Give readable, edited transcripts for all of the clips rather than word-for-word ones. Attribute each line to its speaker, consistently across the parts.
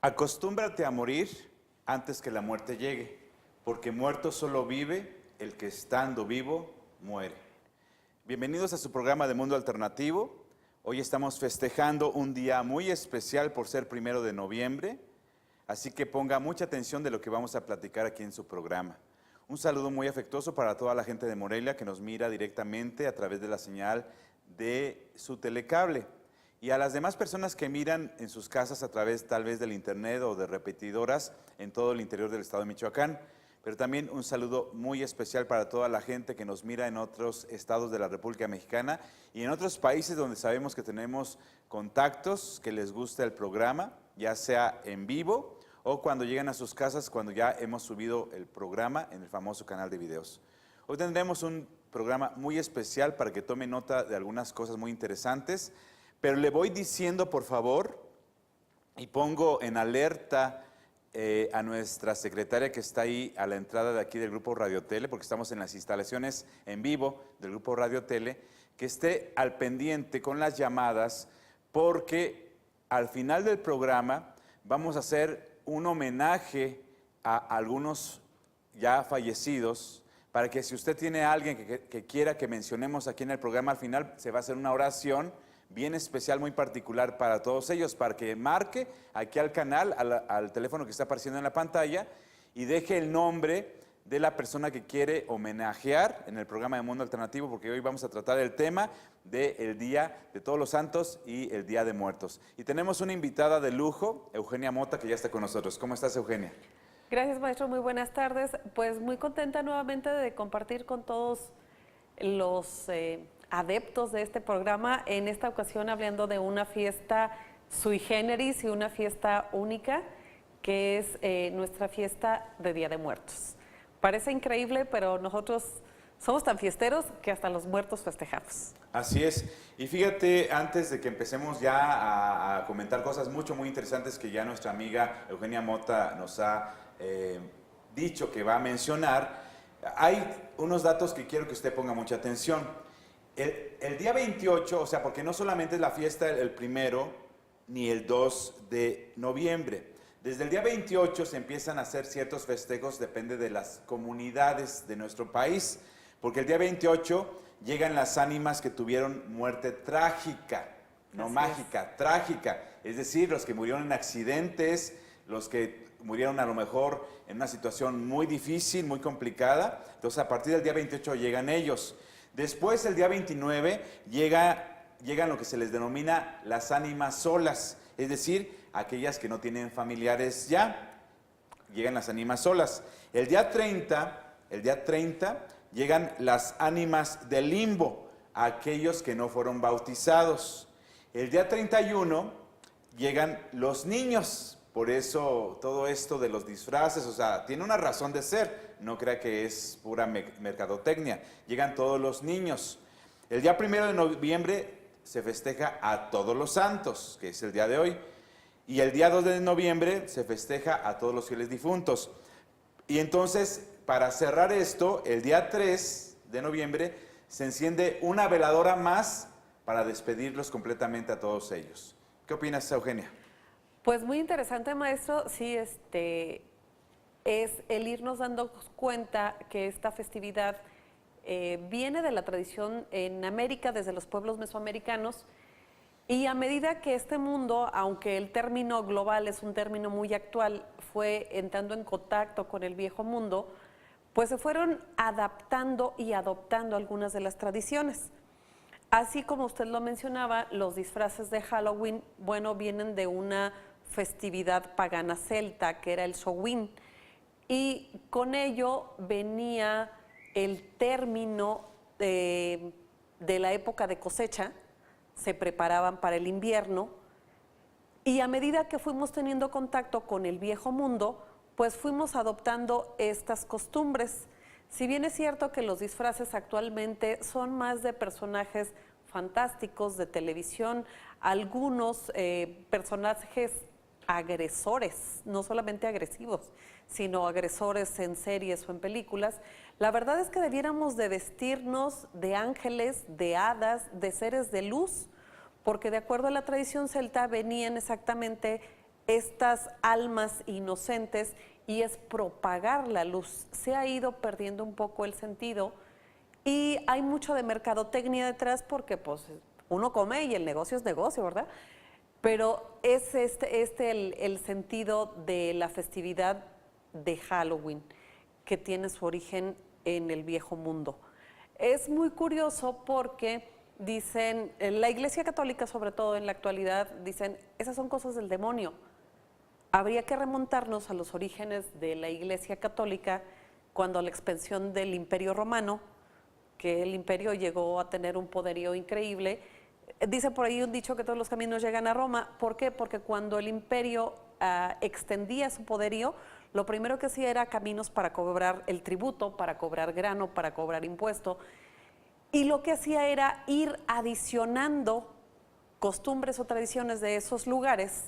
Speaker 1: Acostúmbrate a morir antes que la muerte llegue, porque muerto solo vive el que estando vivo muere. Bienvenidos a su programa de Mundo Alternativo. Hoy estamos festejando un día muy especial por ser 1 de noviembre, así que ponga mucha atención de lo que vamos a platicar aquí en su programa. Un saludo muy afectuoso para toda la gente de Morelia que nos mira directamente a través de la señal de su telecable. Y a las demás personas que miran en sus casas a través tal vez del internet o de repetidoras en todo el interior del estado de Michoacán. Pero también un saludo muy especial para toda la gente que nos mira en otros estados de la República Mexicana y en otros países donde sabemos que tenemos contactos, que les gusta el programa, ya sea en vivo o cuando llegan a sus casas cuando ya hemos subido el programa en el famoso canal de videos. Hoy tendremos un programa muy especial para que tome nota de algunas cosas muy interesantes. Pero le voy diciendo, por favor, y pongo en alerta a nuestra secretaria que está ahí a la entrada de aquí del Grupo Radio Tele, porque estamos en las instalaciones en vivo del Grupo Radio Tele, que esté al pendiente con las llamadas, porque al final del programa vamos a hacer un homenaje a algunos ya fallecidos, para que si usted tiene a alguien que quiera que mencionemos aquí en el programa, al final se va a hacer una oración bien especial, muy particular para todos ellos, para que marque aquí al canal, al teléfono que está apareciendo en la pantalla y deje el nombre de la persona que quiere homenajear en el programa de Mundo Alternativo, porque hoy vamos a tratar el tema del Día de Todos los Santos y el Día de Muertos. Y tenemos una invitada de lujo, Eugenia Mota, que ya está con nosotros. ¿Cómo estás, Eugenia?
Speaker 2: Gracias, maestro. Muy buenas tardes. Pues muy contenta nuevamente de compartir con todos los adeptos de este programa, en esta ocasión hablando de una fiesta sui generis y una fiesta única, que es nuestra fiesta de Día de Muertos. Parece increíble, pero nosotros somos tan fiesteros que hasta los muertos festejamos.
Speaker 1: Así es. Y fíjate, antes de que empecemos ya a comentar cosas muy interesantes que ya nuestra amiga Eugenia Mota nos ha dicho que va a mencionar, hay unos datos que quiero que usted ponga mucha atención. El día 28, o sea, porque no solamente es la fiesta el 1 ni el 2 de noviembre. Desde el día 28 se empiezan a hacer ciertos festejos, depende de las comunidades de nuestro país, porque el día 28 llegan las ánimas que tuvieron muerte trágica, no mágica, trágica. Es decir, los que murieron en accidentes, los que murieron a lo mejor en una situación muy difícil, muy complicada. Entonces, a partir del día 28 llegan ellos. Después, el día 29, llegan lo que se les denomina las ánimas solas, es decir, aquellas que no tienen familiares ya, llegan las ánimas solas. El día 30, llegan las ánimas del limbo, aquellos que no fueron bautizados. El día 31 llegan los niños, por eso todo esto de los disfraces, o sea, tiene una razón de ser, no crea que es pura mercadotecnia, llegan todos los niños. El día 1 de noviembre se festeja a Todos los Santos, que es el día de hoy, y el día 2 de noviembre se festeja a todos los fieles difuntos. Y entonces, para cerrar esto, el día 3 de noviembre se enciende una veladora más para despedirlos completamente a todos ellos. ¿Qué opinas, Eugenia?
Speaker 2: Pues muy interesante, maestro. Sí, es el irnos dando cuenta que esta festividad viene de la tradición en América, desde los pueblos mesoamericanos, y a medida que este mundo, aunque el término global es un término muy actual, fue entrando en contacto con el viejo mundo, pues se fueron adaptando y adoptando algunas de las tradiciones. Así como usted lo mencionaba, los disfraces de Halloween, bueno, vienen de una festividad pagana celta, que era el Samhain, y con ello venía el término de la época de cosecha, se preparaban para el invierno, y a medida que fuimos teniendo contacto con el viejo mundo, pues fuimos adoptando estas costumbres. Si bien es cierto que los disfraces actualmente son más de personajes fantásticos de televisión, algunos personajes agresores, no solamente agresivos, sino agresores en series o en películas, la verdad es que debiéramos de vestirnos de ángeles, de hadas, de seres de luz, porque de acuerdo a la tradición celta venían exactamente estas almas inocentes y es propagar la luz. Se ha ido perdiendo un poco el sentido y hay mucho de mercadotecnia detrás porque pues uno come y el negocio es negocio, ¿verdad? Pero es el sentido de la festividad de Halloween, que tiene su origen en el viejo mundo. Es muy curioso porque dicen, la Iglesia Católica sobre todo en la actualidad, dicen, esas son cosas del demonio. Habría que remontarnos a los orígenes de la Iglesia Católica cuando la expansión del Imperio Romano, que el imperio llegó a tener un poderío increíble. Dice por ahí un dicho que todos los caminos llegan a Roma. ¿Por qué? Porque cuando el imperio extendía su poderío, lo primero que hacía era caminos para cobrar el tributo, para cobrar grano, para cobrar impuesto. Y lo que hacía era ir adicionando costumbres o tradiciones de esos lugares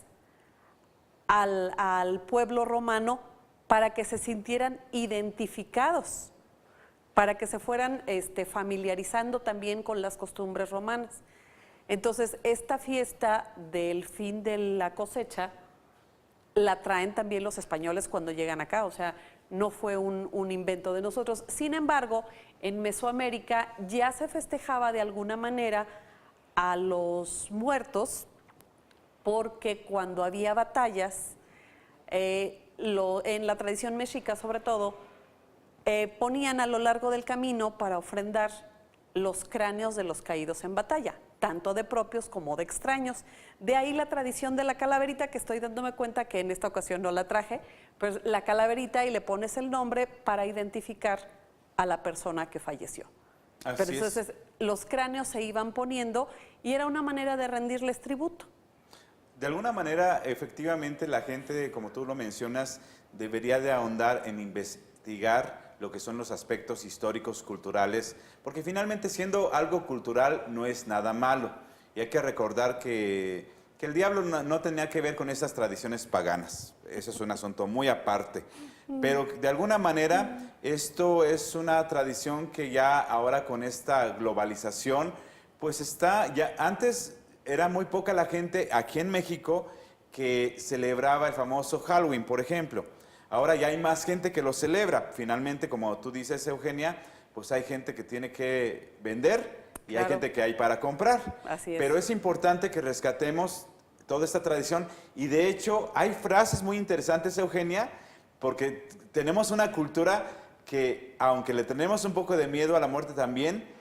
Speaker 2: al pueblo romano para que se sintieran identificados, para que se fueran familiarizando también con las costumbres romanas. Entonces, esta fiesta del fin de la cosecha la traen también los españoles cuando llegan acá, o sea, no fue un invento de nosotros. Sin embargo, en Mesoamérica ya se festejaba de alguna manera a los muertos, porque cuando había batallas, en la tradición mexica sobre todo, ponían a lo largo del camino para ofrendar los cráneos de los caídos en batalla, tanto de propios como de extraños. De ahí la tradición de la calaverita, que estoy dándome cuenta que en esta ocasión no la traje, pues la calaverita y le pones el nombre para identificar a la persona que falleció. Pero entonces los cráneos se iban poniendo y era una manera de rendirles tributo.
Speaker 1: De alguna manera, efectivamente, la gente, como tú lo mencionas, debería de ahondar en investigar lo que son los aspectos históricos, culturales, porque finalmente siendo algo cultural no es nada malo. Y hay que recordar que el diablo no tenía que ver con esas tradiciones paganas. Eso es un asunto muy aparte. Pero de alguna manera esto es una tradición que ya ahora con esta globalización, pues está, ya antes era muy poca la gente aquí en México que celebraba el famoso Halloween, por ejemplo. Ahora ya hay más gente que lo celebra. Finalmente, como tú dices, Eugenia, pues hay gente que tiene que vender y claro, hay gente que hay para comprar.
Speaker 2: Así es.
Speaker 1: Pero es importante que rescatemos toda esta tradición y de hecho hay frases muy interesantes, Eugenia, porque tenemos una cultura que, aunque le tenemos un poco de miedo a la muerte también,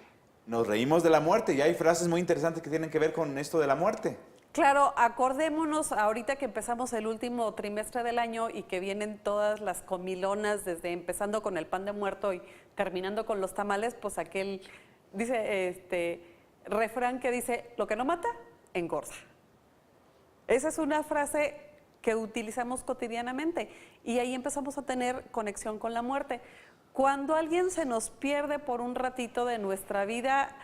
Speaker 1: nos reímos de la muerte y hay frases muy interesantes que tienen que ver con esto de la muerte.
Speaker 2: Claro, acordémonos ahorita que empezamos el último trimestre del año y que vienen todas las comilonas, desde empezando con el pan de muerto y terminando con los tamales, pues aquel, dice, refrán que dice, lo que no mata, engorda. Esa es una frase que utilizamos cotidianamente y ahí empezamos a tener conexión con la muerte. Cuando alguien se nos pierde por un ratito de nuestra vida,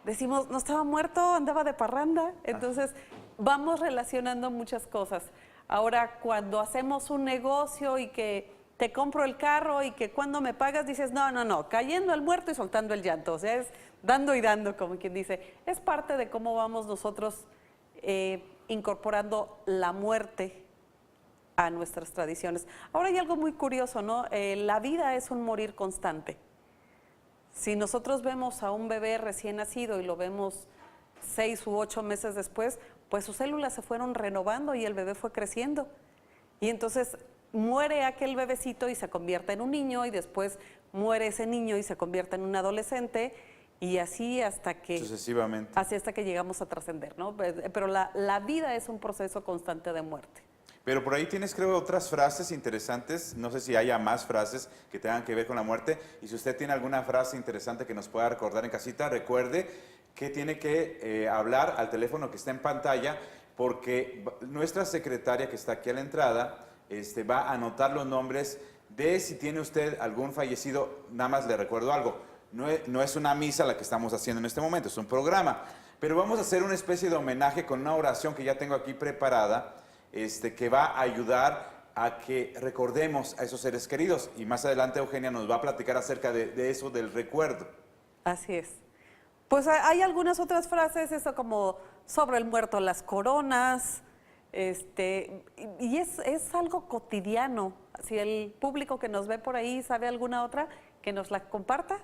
Speaker 2: decimos, no estaba muerto, andaba de parranda. Entonces, vamos relacionando muchas cosas. Ahora, cuando hacemos un negocio y que te compro el carro y que cuando me pagas dices, no, cayendo el muerto y soltando el llanto. O sea, es dando y dando, como quien dice. Es parte de cómo vamos nosotros incorporando la muerte a nuestras tradiciones. Ahora hay algo muy curioso, ¿no? La vida es un morir constante. Si nosotros vemos a un bebé recién nacido y lo vemos 6 u 8 meses después, pues sus células se fueron renovando y el bebé fue creciendo. Y entonces muere aquel bebecito y se convierte en un niño y después muere ese niño y se convierte en un adolescente y así hasta que...
Speaker 1: Sucesivamente.
Speaker 2: Así hasta que llegamos a trascender, ¿no? Pero la vida es un proceso constante de muerte.
Speaker 1: Pero por ahí tienes, creo, otras frases interesantes. No sé si haya más frases que tengan que ver con la muerte. Y si usted tiene alguna frase interesante que nos pueda recordar en casita, recuerde que tiene que hablar al teléfono que está en pantalla, porque nuestra secretaria que está aquí a la entrada va a anotar los nombres de si tiene usted algún fallecido. Nada más le recuerdo algo. No es una misa la que estamos haciendo en este momento, es un programa. Pero vamos a hacer una especie de homenaje con una oración que ya tengo aquí preparada, que va a ayudar a que recordemos a esos seres queridos. Y más adelante Eugenia nos va a platicar acerca de eso, del recuerdo.
Speaker 2: Así es. Pues hay algunas otras frases, eso como sobre el muerto las coronas, Es algo cotidiano. Si el público que nos ve por ahí sabe alguna otra, que nos la comparta.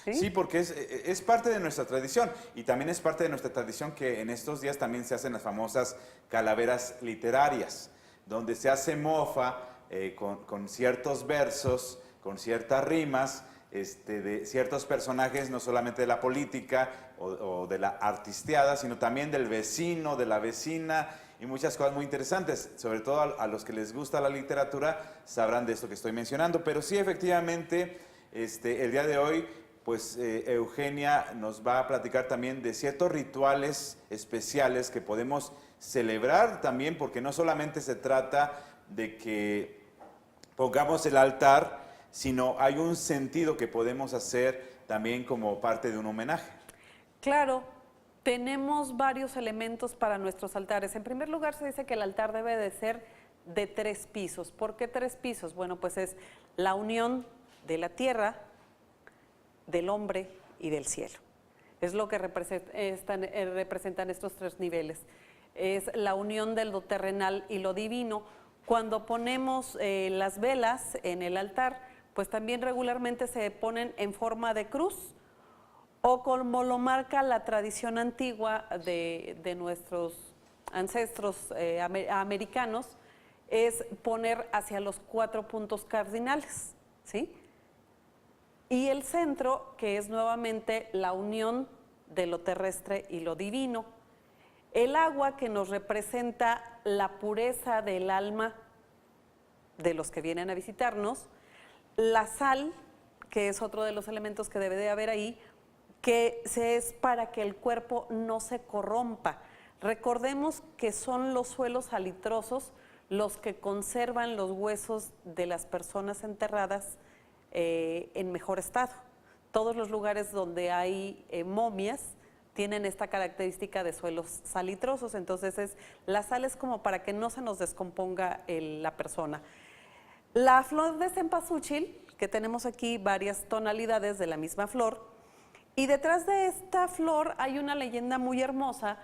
Speaker 2: ¿Sí?
Speaker 1: Sí, porque es parte de nuestra tradición y también es parte de nuestra tradición que en estos días también se hacen las famosas calaveras literarias, donde se hace mofa con ciertos versos, con ciertas rimas, de ciertos personajes, no solamente de la política o de la artisteada, sino también del vecino, de la vecina y muchas cosas muy interesantes. Sobre todo a los que les gusta la literatura sabrán de esto que estoy mencionando. Pero sí, efectivamente, el día de hoy, pues Eugenia nos va a platicar también de ciertos rituales especiales que podemos celebrar también, porque no solamente se trata de que pongamos el altar, sino hay un sentido que podemos hacer también como parte de un homenaje.
Speaker 2: Claro, tenemos varios elementos para nuestros altares. En primer lugar, se dice que el altar debe de ser de 3 pisos. ¿Por qué 3 pisos? Bueno, pues es la unión de la tierra, del hombre y del cielo. Es lo que representan estos 3 niveles. Es la unión de lo terrenal y lo divino. Cuando ponemos las velas en el altar, pues también regularmente se ponen en forma de cruz o como lo marca la tradición antigua de nuestros ancestros americanos, es poner hacia los 4 puntos cardinales, ¿sí? Y el centro, que es nuevamente la unión de lo terrestre y lo divino. El agua, que nos representa la pureza del alma de los que vienen a visitarnos. La sal, que es otro de los elementos que debe de haber ahí, que es para que el cuerpo no se corrompa. Recordemos que son los suelos salitrosos los que conservan los huesos de las personas enterradas en mejor estado. Todos los lugares donde hay momias tienen esta característica de suelos salitrosos, entonces la sal es como para que no se nos descomponga la persona. La flor de cempasúchil, que tenemos aquí varias tonalidades de la misma flor, y detrás de esta flor hay una leyenda muy hermosa.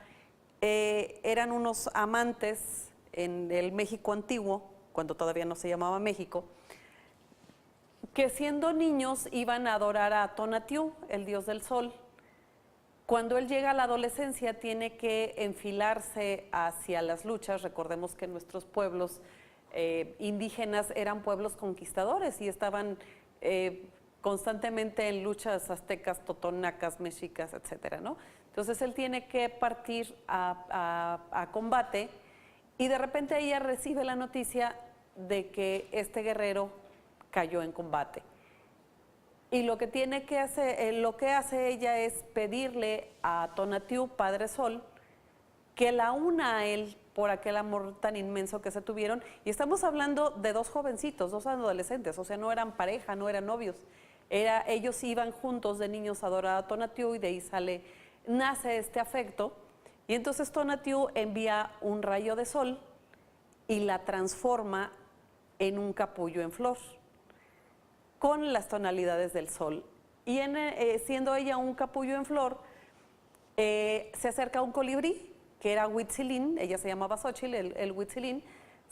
Speaker 2: Eran unos amantes en el México antiguo, cuando todavía no se llamaba México, que siendo niños iban a adorar a Tonatiuh, el dios del sol. Cuando él llega a la adolescencia tiene que enfilarse hacia las luchas. Recordemos que nuestros pueblos indígenas eran pueblos conquistadores y estaban constantemente en luchas aztecas, totonacas, mexicas, etcétera, ¿no? Entonces él tiene que partir a combate y de repente ella recibe la noticia de que este guerrero cayó en combate. Y lo que hace ella es pedirle a Tonatiuh, Padre Sol, que la una a él por aquel amor tan inmenso que se tuvieron. Y estamos hablando de 2 jovencitos, 2 adolescentes, o sea, no eran pareja, no eran novios. Ellos iban juntos de niños a adorar a Tonatiuh y de ahí nace este afecto. Y entonces Tonatiuh envía un rayo de sol y la transforma en un capullo en flor, con las tonalidades del sol. Y siendo ella un capullo en flor, se acerca un colibrí, que era Huitzilín, ella se llamaba Xochitl, el Huitzilín.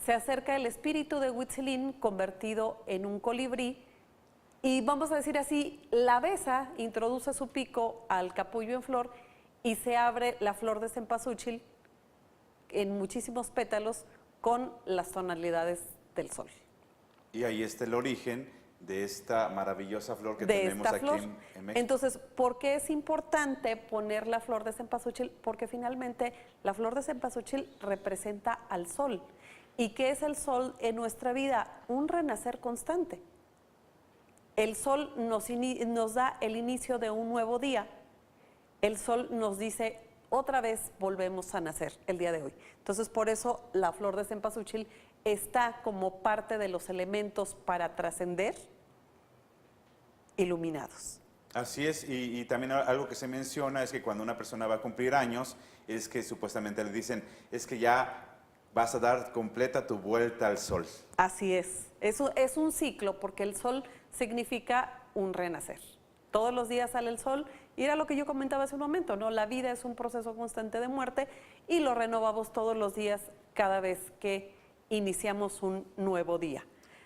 Speaker 2: Se acerca el espíritu de Huitzilín convertido en un colibrí y, vamos a decir así, la besa, introduce su pico al capullo en flor y se abre la flor de cempasúchil en muchísimos pétalos con las tonalidades del sol.
Speaker 1: Y ahí está el origen de esta maravillosa flor que tenemos aquí en México.
Speaker 2: Entonces, ¿por qué es importante poner la flor de cempasúchil? Porque finalmente la flor de cempasúchil representa al sol. ¿Y qué es el sol en nuestra vida? Un renacer constante. El sol nos da el inicio de un nuevo día. El sol nos dice, otra vez volvemos a nacer el día de hoy. Entonces, por eso la flor de cempasúchil está como parte de los elementos para trascender iluminados.
Speaker 1: Así es, y también algo que se menciona es que cuando una persona va a cumplir años, es que supuestamente le dicen, es que ya vas a dar completa tu vuelta al sol.
Speaker 2: Así es. Eso es un ciclo, porque el sol significa un renacer. Todos los días sale el sol Y era lo que yo comentaba hace un momento, ¿no? La vida es un proceso constante de muerte y lo renovamos todos los días cada vez que iniciamos un nuevo día.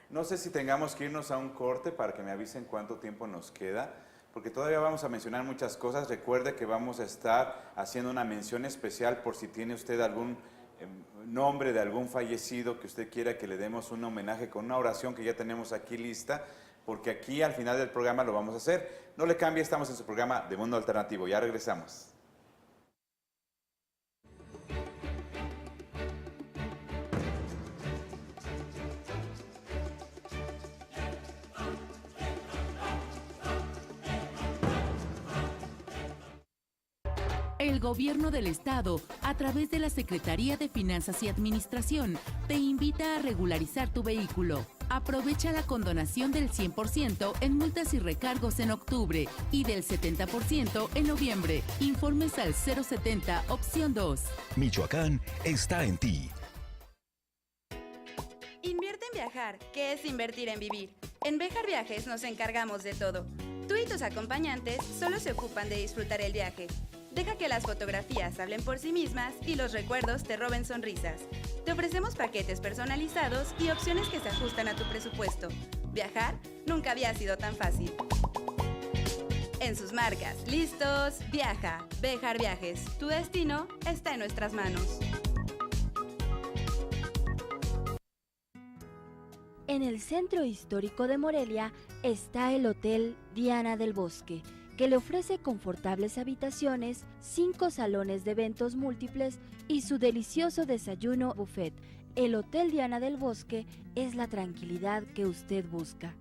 Speaker 1: No sé si tengamos que irnos a un corte para que me avisen cuánto tiempo nos queda, porque todavía vamos a mencionar muchas cosas. Recuerde que vamos a estar haciendo una mención especial por si tiene usted algún nombre de algún fallecido que usted quiera que le demos un homenaje con una oración que ya tenemos aquí lista, porque aquí al final del programa lo vamos a hacer. No le cambie, estamos en su programa de Mundo Alternativo. Ya regresamos.
Speaker 3: El Gobierno del Estado, a través de la Secretaría de Finanzas y Administración, te invita a regularizar tu vehículo. Aprovecha la condonación del 100% en multas y recargos en octubre y del 70% en noviembre. Informes al 070, opción 2.
Speaker 4: Michoacán está en ti.
Speaker 5: Invierte en viajar, que es invertir en vivir. En Béjar Viajes nos encargamos de todo. Tú y tus acompañantes solo se ocupan de disfrutar el viaje. Deja que las fotografías hablen por sí mismas y los recuerdos te roben sonrisas. Te ofrecemos paquetes personalizados y opciones que se ajustan a tu presupuesto. Viajar nunca había sido tan fácil. En sus marcas, listos, viaja. Béjar Viajes, tu destino está en nuestras manos.
Speaker 6: En el centro histórico de Morelia está el Hotel Diana del Bosque, que le ofrece confortables habitaciones, 5 salones de eventos múltiples y su delicioso desayuno buffet. El Hotel Diana del Bosque es la tranquilidad que usted busca.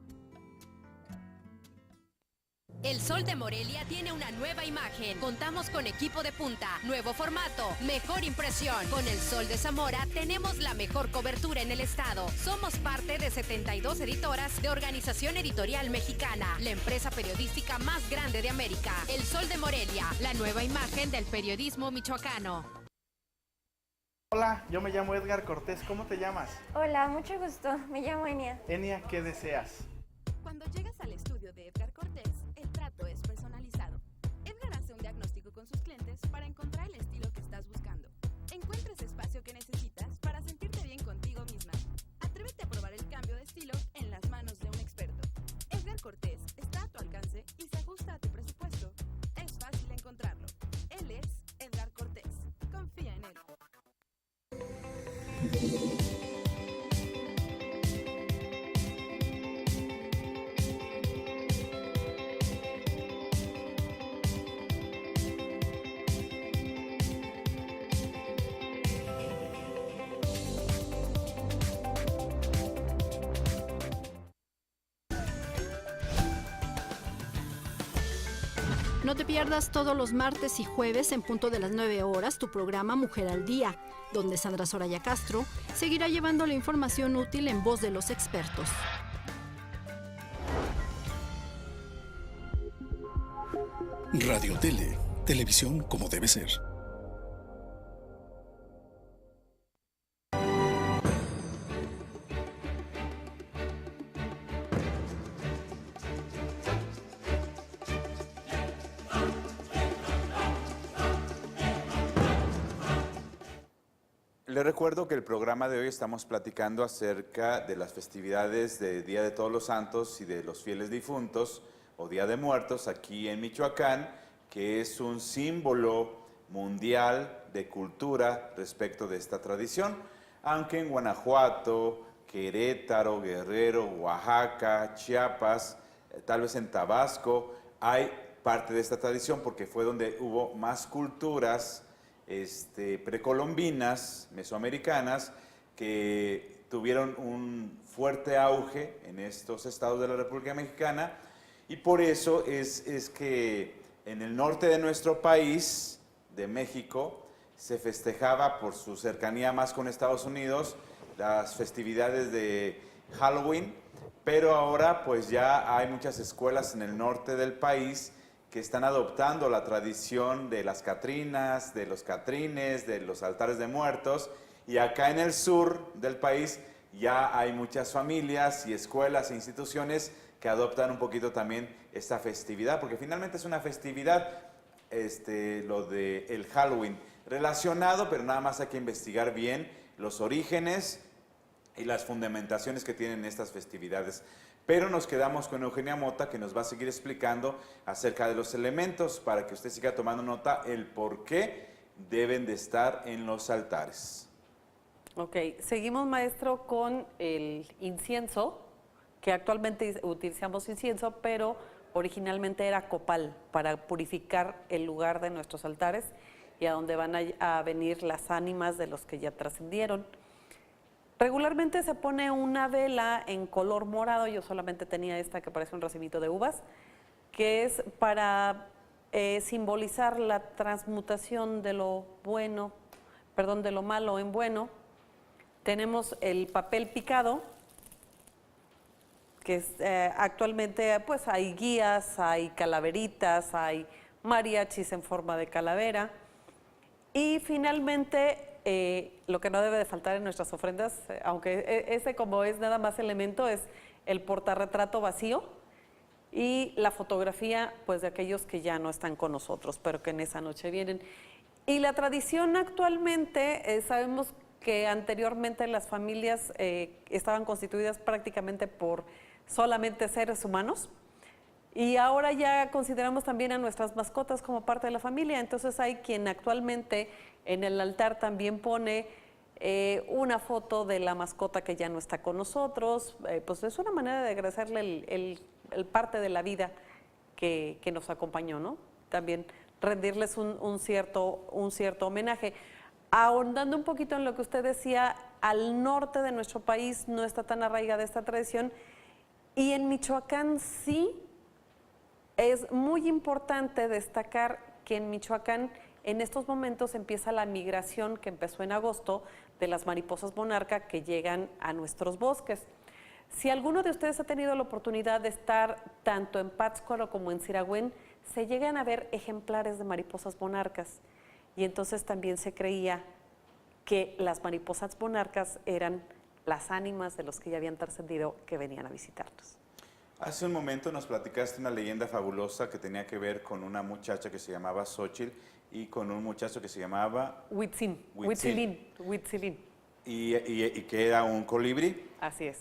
Speaker 7: El Sol de Morelia tiene una nueva imagen. Contamos con equipo de punta, nuevo formato, mejor impresión. Con el Sol de Zamora tenemos la mejor cobertura en el estado. Somos parte de 72 editoras de Organización Editorial Mexicana, la empresa periodística más grande de América. El Sol de Morelia, la nueva imagen del periodismo michoacano.
Speaker 8: Hola, yo me llamo Edgar Cortés. ¿Cómo te llamas?
Speaker 9: Hola, mucho gusto. Me llamo Enia.
Speaker 8: Enia, ¿qué deseas?
Speaker 5: Cuando llegas al estudio de Edgar Cortés, el trato es personalizado. Edgar hace un diagnóstico con sus clientes para encontrar el estilo que estás buscando. Encuentra ese espacio que necesitas para sentirte bien contigo misma. Atrévete a probar el cambio de estilo en las manos de un experto. Edgar Cortés está a tu alcance y se ajusta a tu presupuesto. Es fácil encontrarlo. Él es Edgar Cortés. Confía en él.
Speaker 10: No te pierdas todos los martes y jueves en punto de las 9 horas tu programa Mujer al Día, donde Sandra Soraya Castro seguirá llevando la información útil en voz de los expertos.
Speaker 4: Radio Tele, televisión como debe ser.
Speaker 1: Les recuerdo que el programa de hoy estamos platicando acerca de las festividades de Día de Todos los Santos y de los Fieles Difuntos o Día de Muertos aquí en Michoacán, que es un símbolo mundial de cultura respecto de esta tradición, aunque en Guanajuato, Querétaro, Guerrero, Oaxaca, Chiapas, tal vez en Tabasco, hay parte de esta tradición porque fue donde hubo más culturas precolombinas, mesoamericanas, que tuvieron un fuerte auge en estos estados de la República Mexicana, y por eso es que en el norte de nuestro país, de México, se festejaba por su cercanía más con Estados Unidos las festividades de Halloween, pero ahora pues ya hay muchas escuelas en el norte del país que están adoptando la tradición de las catrinas, de los catrines, de los altares de muertos, y acá en el sur del país ya hay muchas familias y escuelas e instituciones que adoptan un poquito también esta festividad, porque finalmente es una festividad, lo de el Halloween, relacionado, pero nada más hay que investigar bien los orígenes y las fundamentaciones que tienen estas festividades. Pero nos quedamos con Eugenia Mota, que nos va a seguir explicando acerca de los elementos para que usted siga tomando nota el por qué deben de estar en los altares.
Speaker 2: Ok, seguimos, maestro, con el incienso, que actualmente utilizamos incienso, pero originalmente era copal para purificar el lugar de nuestros altares y a donde van a venir las ánimas de los que ya trascendieron. Regularmente se pone una vela en color morado, yo solamente tenía esta que parece un racimito de uvas, que es para simbolizar la transmutación de lo bueno, perdón, de lo malo en bueno. Tenemos el papel picado, que es, actualmente pues hay guías, hay calaveritas, hay mariachis en forma de calavera. Y finalmente, lo que no debe de faltar en nuestras ofrendas, aunque ese como es nada más elemento, es el portarretrato vacío y la fotografía pues de aquellos que ya no están con nosotros, pero que en esa noche vienen. Y la tradición actualmente, sabemos que anteriormente las familias estaban constituidas prácticamente por solamente seres humanos, y ahora ya consideramos también a nuestras mascotas como parte de la familia. Entonces hay quien actualmente en el altar también pone una foto de la mascota que ya no está con nosotros. Pues es una manera de agradecerle el parte de la vida que nos acompañó, ¿no? También rendirles un cierto homenaje. Ahondando un poquito en lo que usted decía, al norte de nuestro país no está tan arraigada esta tradición, y en Michoacán sí. Es muy importante destacar que en Michoacán en estos momentos empieza la migración que empezó en agosto de las mariposas monarca que llegan a nuestros bosques. Si alguno de ustedes ha tenido la oportunidad de estar tanto en Pátzcuaro como en Siragüen, se llegan a ver ejemplares de mariposas monarcas, y entonces también se creía que las mariposas monarcas eran las ánimas de los que ya habían trascendido que venían a visitarnos.
Speaker 1: Hace un momento nos platicaste una leyenda fabulosa que tenía que ver con una muchacha que se llamaba Xochitl y con un muchacho que se llamaba
Speaker 2: Huitzilín.
Speaker 1: Y que era un colibrí.
Speaker 2: Así es.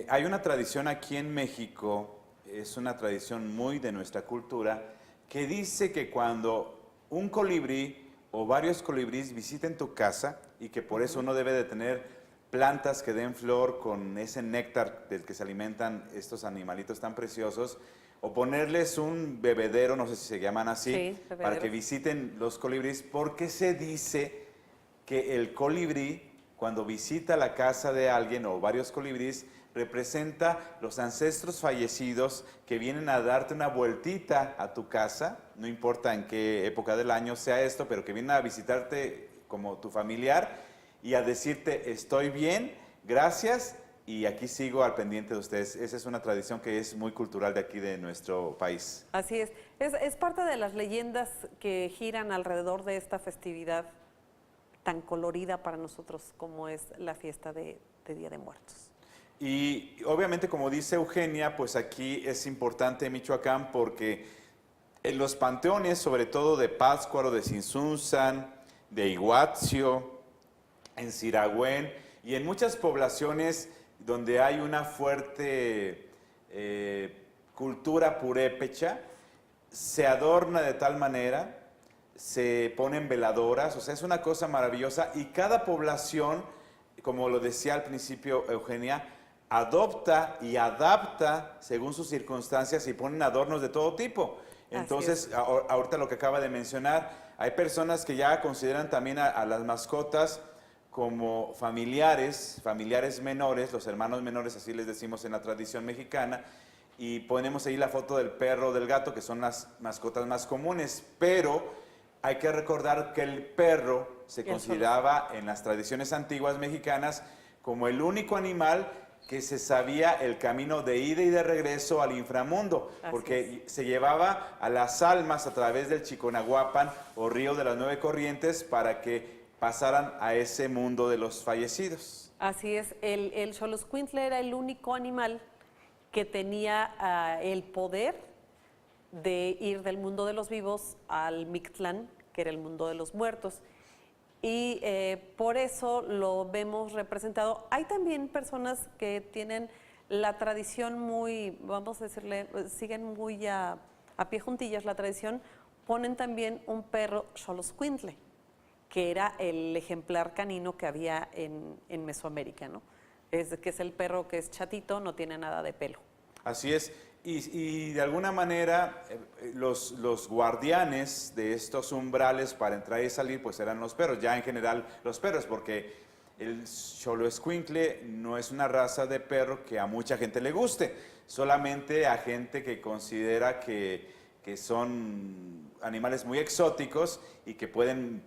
Speaker 1: Hay una tradición aquí en México, es una tradición muy de nuestra cultura, que dice que cuando un colibrí o varios colibríes visiten tu casa, y que por eso uno debe de tener plantas que den flor con ese néctar del que se alimentan estos animalitos tan preciosos, o ponerles un bebedero, no sé si se llaman así,
Speaker 2: sí,
Speaker 1: para que visiten los colibríes, porque se dice que el colibrí, cuando visita la casa de alguien o varios colibríes, representa los ancestros fallecidos que vienen a darte una vueltita a tu casa, no importa en qué época del año sea esto, pero que vienen a visitarte como tu familiar y a decirte, estoy bien, gracias, y aquí sigo al pendiente de ustedes. Esa es una tradición que es muy cultural de aquí, de nuestro país.
Speaker 2: Así es. Es parte de las leyendas que giran alrededor de esta festividad tan colorida para nosotros como es la fiesta de Día de Muertos.
Speaker 1: Y obviamente, como dice Eugenia, pues aquí es importante Michoacán porque en los panteones, sobre todo de Pátzcuaro, de Tzintzuntzan, de Iguazio, en Siragüen y en muchas poblaciones donde hay una fuerte cultura purépecha, se adorna de tal manera, se ponen veladoras, o sea, es una cosa maravillosa, y cada población, como lo decía al principio Eugenia, adopta y adapta según sus circunstancias y ponen adornos de todo tipo. Entonces, ahorita lo que acaba de mencionar, hay personas que ya consideran también a las mascotas como familiares menores, los hermanos menores, así les decimos en la tradición mexicana, y ponemos ahí la foto del perro o del gato, que son las mascotas más comunes, pero hay que recordar que el perro se consideraba en las tradiciones antiguas mexicanas como el único animal que se sabía el camino de ida y de regreso al inframundo, porque se llevaba a las almas a través del Chiconahuapan o río de las 9 corrientes para que pasaran a ese mundo de los fallecidos.
Speaker 2: Así es, el Xoloscuintle era el único animal que tenía el poder de ir del mundo de los vivos al Mictlán, que era el mundo de los muertos. Y por eso lo vemos representado. Hay también personas que tienen la tradición muy, vamos a decirle, siguen muy a pie juntillas la tradición, ponen también un perro xoloscuintle, que era el ejemplar canino que había en Mesoamérica, ¿no? Que es el perro que es chatito, no tiene nada de pelo.
Speaker 1: Así es. Y de alguna manera los guardianes de estos umbrales para entrar y salir pues eran los perros, ya en general los perros, porque el xoloescuincle no es una raza de perro que a mucha gente le guste, solamente a gente que considera que son animales muy exóticos y que pueden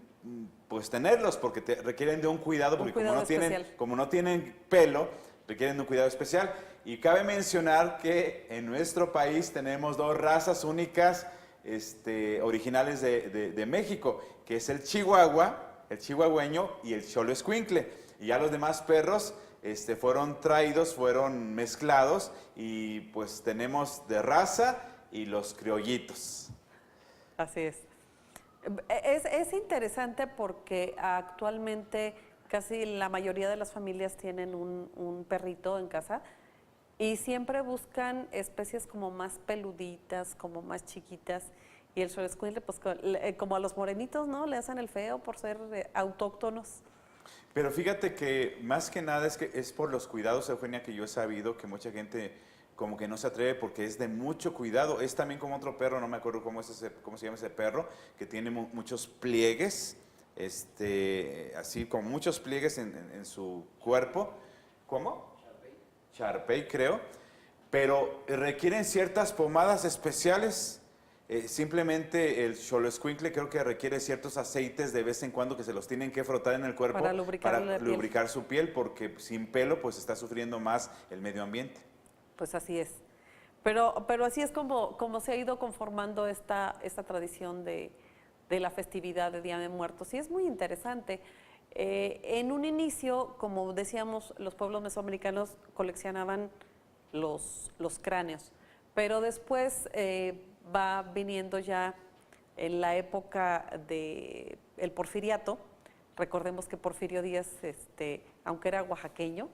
Speaker 1: pues tenerlos porque requieren de un cuidado, porque como no tienen pelo, requieren de un cuidado especial. Y cabe mencionar que en nuestro país tenemos dos razas únicas originales de México, que es el chihuahua, el chihuahueño y el xoloescuincle. Y ya los demás perros fueron traídos, fueron mezclados y pues tenemos de raza y los criollitos.
Speaker 2: Así es. Es interesante porque actualmente casi la mayoría de las familias tienen un perrito en casa y siempre buscan especies como más peluditas, como más chiquitas. Y el xoloescuincle, pues como a los morenitos, ¿no? Le hacen el feo por ser autóctonos.
Speaker 1: Pero fíjate que más que nada es por los cuidados, Eugenia, que yo he sabido que mucha gente como que no se atreve porque es de mucho cuidado. Es también como otro perro, no me acuerdo cómo se llama ese perro, que tiene muchos pliegues, así como muchos pliegues en su cuerpo. ¿Cómo? Charpey, creo. Pero requieren ciertas pomadas especiales. Simplemente el xoloescuincle creo que requiere ciertos aceites de vez en cuando que se los tienen que frotar en el cuerpo
Speaker 2: para lubricar
Speaker 1: su piel, porque sin pelo pues está sufriendo más el medio ambiente.
Speaker 2: Pues así es. Pero así es como se ha ido conformando esta tradición de la festividad de Día de Muertos. Y es muy interesante. En un inicio, como decíamos, los pueblos mesoamericanos coleccionaban los cráneos, pero después va viniendo ya en la época del Porfiriato. Recordemos que Porfirio Díaz, aunque era oaxaqueño,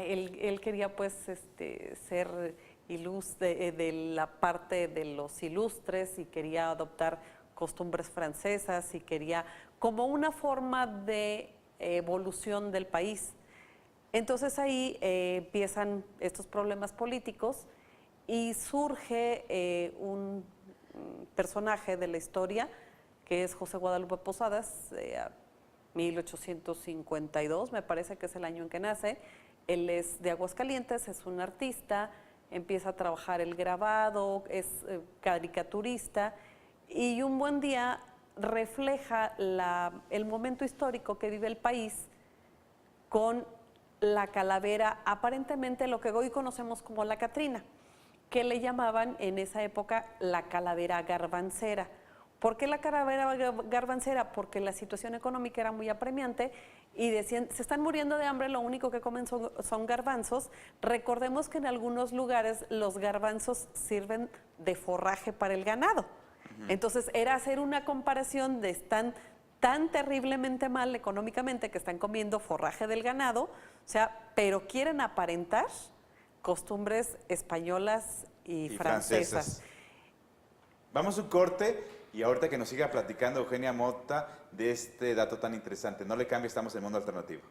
Speaker 2: él quería pues ser ilustre, de la parte de los ilustres, y quería adoptar costumbres francesas y quería como una forma de evolución del país. Entonces ahí empiezan estos problemas políticos y surge un personaje de la historia que es José Guadalupe Posadas, 1852 me parece que es el año en que nace. Él es de Aguascalientes, es un artista, empieza a trabajar el grabado, es caricaturista, y un buen día refleja el momento histórico que vive el país con la calavera, aparentemente lo que hoy conocemos como la Catrina, que le llamaban en esa época la calavera garbancera. ¿Por qué la calavera garbancera? Porque la situación económica era muy apremiante y decían, se están muriendo de hambre, lo único que comen son garbanzos. Recordemos que en algunos lugares los garbanzos sirven de forraje para el ganado. Entonces era hacer una comparación de están tan terriblemente mal económicamente que están comiendo forraje del ganado, o sea, pero quieren aparentar costumbres españolas y francesas.
Speaker 1: Vamos a un corte y ahorita que nos siga platicando Eugenia Mota de este dato tan interesante. No le cambie, estamos en Mundo Alternativo.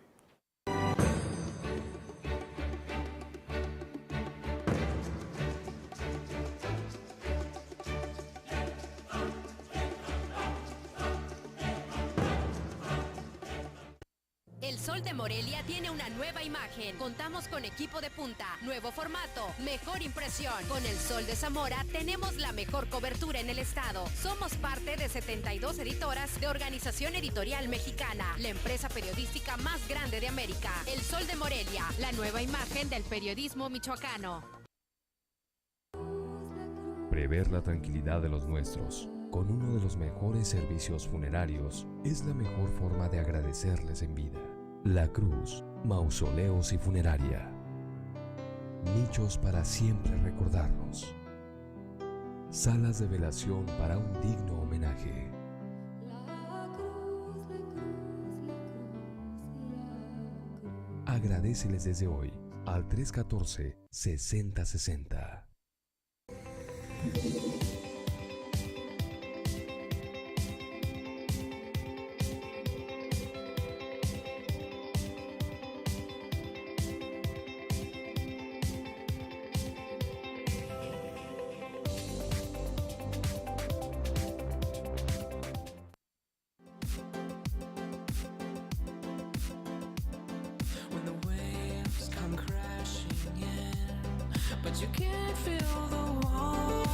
Speaker 7: El Sol de Morelia tiene una nueva imagen. Contamos con equipo de punta, nuevo formato, mejor impresión. Con el Sol de Zamora tenemos la mejor cobertura en el estado. Somos parte de 72 editoras de Organización Editorial Mexicana, la empresa periodística más grande de América. El Sol de Morelia, la nueva imagen del periodismo michoacano.
Speaker 11: Prever la tranquilidad de los nuestros con uno de los mejores servicios funerarios es la mejor forma de agradecerles en vida. La Cruz, Mausoleos y Funeraria. nichos para siempre recordarnos, salas de velación para un digno homenaje. Agradéceles desde hoy al 314-6060.
Speaker 12: But you can't feel the water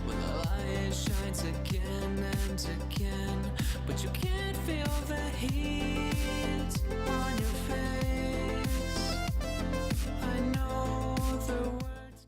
Speaker 12: when the light shines again and again. But you can't feel the heat on your face. I know the words.